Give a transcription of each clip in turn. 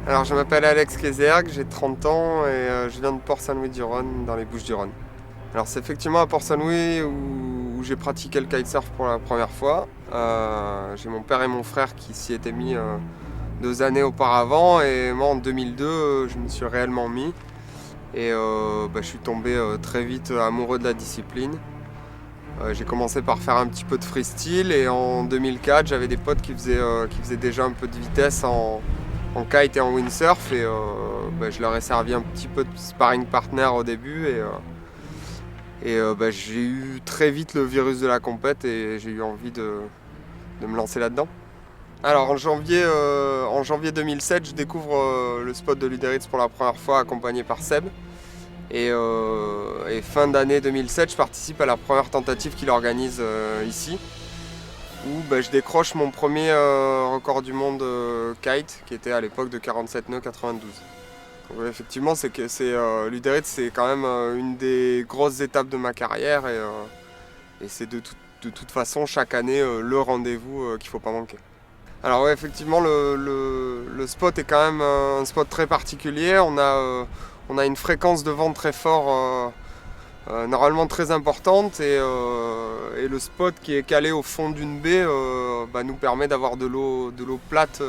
Alors je m'appelle Alex Kézergue, j'ai 30 ans et je viens de Port-Saint-Louis-du-Rhône dans les Bouches-du-Rhône. Alors c'est effectivement à Port-Saint-Louis où j'ai pratiqué le kitesurf pour la première fois. J'ai mon père et mon frère qui s'y étaient mis 2 années auparavant et moi en 2002 je me suis réellement mis et je suis tombé très vite amoureux de la discipline. J'ai commencé par faire un petit peu de freestyle et en 2004 j'avais des potes qui faisaient déjà un peu de vitesse en kite et en windsurf et je leur ai servi un petit peu de sparring partner au début et j'ai eu très vite le virus de la compète et j'ai eu envie de me lancer là-dedans. Alors en janvier 2007 je découvre le spot de Luderitz pour la première fois accompagné par Seb et fin d'année 2007 je participe à la première tentative qu'il organise ici où je décroche mon premier record du monde kite qui était à l'époque de 47 nœuds 92. Donc, effectivement, Luderitz, c'est quand même une des grosses étapes de ma carrière et c'est de toute façon chaque année le rendez-vous qu'il ne faut pas manquer. Alors ouais, effectivement, le spot est quand même un spot très particulier. On a une fréquence de vent très fort. Normalement très importante et le spot qui est calé au fond d'une baie nous permet d'avoir de l'eau plate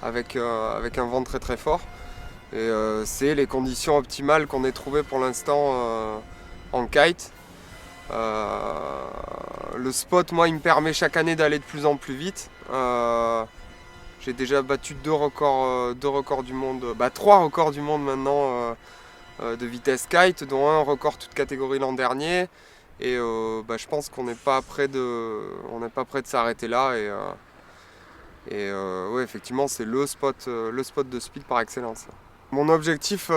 avec un vent très très fort et c'est les conditions optimales qu'on ait trouvées pour l'instant en kite. Le spot moi il me permet chaque année d'aller de plus en plus vite. J'ai déjà battu deux records du monde, trois records du monde maintenant de vitesse kite, dont un record toute catégorie l'an dernier. Et je pense qu'on n'est pas prêt de s'arrêter là. Ouais, effectivement, c'est le spot de speed par excellence. Mon objectif,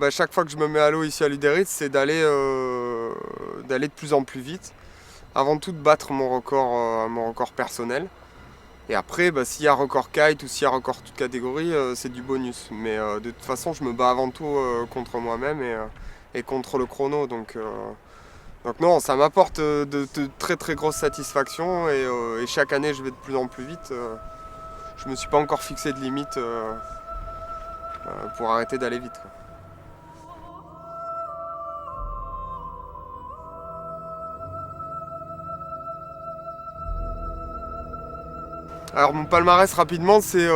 chaque fois que je me mets à l'eau ici à Luderitz, c'est d'aller de plus en plus vite. Avant tout, de battre mon record personnel. Et après, s'il y a record kite ou s'il y a record toute catégorie, c'est du bonus. Mais de toute façon, je me bats avant tout contre moi-même et contre le chrono. Donc non, ça m'apporte de très très grosses satisfactions et chaque année, je vais de plus en plus vite. Je me suis pas encore fixé de limite pour arrêter d'aller vite, quoi. Alors mon palmarès rapidement c'est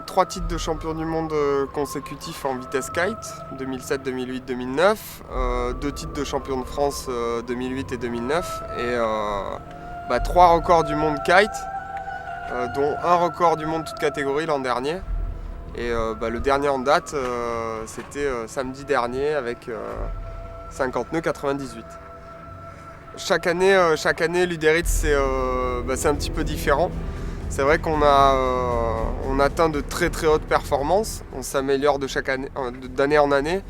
3 titres de champion du monde consécutifs en vitesse kite, 2007, 2008, 2009, 2 titres de champion de France 2008 et 2009 et 3 records du monde kite, dont un record du monde toute catégorie l'an dernier. Et le dernier en date c'était samedi dernier avec 50 nœuds 98. Chaque année Luderitz c'est un petit peu différent. C'est vrai qu'on atteint de très très hautes performances, on s'améliore d'année en année,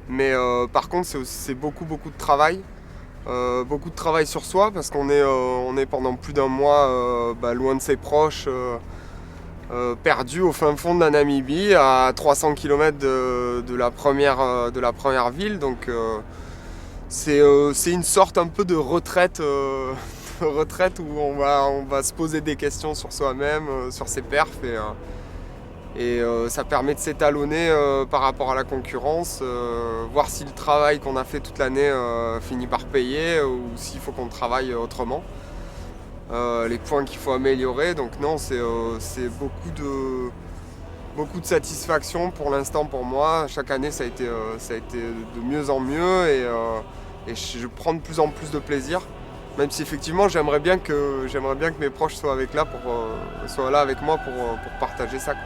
mais par contre c'est beaucoup de travail, beaucoup de travail sur soi parce qu'on est pendant plus d'un mois loin de ses proches, perdu au fin fond de la Namibie, à 300 km de la première ville, donc c'est une sorte un peu de retraite. Retraite où on va se poser des questions sur soi-même, sur ses perfs et ça permet de s'étalonner par rapport à la concurrence, voir si le travail qu'on a fait toute l'année finit par payer ou s'il faut qu'on travaille autrement, les points qu'il faut améliorer. Donc non, c'est beaucoup de satisfaction pour l'instant pour moi. Chaque année ça a été de mieux en mieux et je prends de plus en plus de plaisir. Même si effectivement j'aimerais bien que mes proches soient là avec moi pour partager ça, quoi.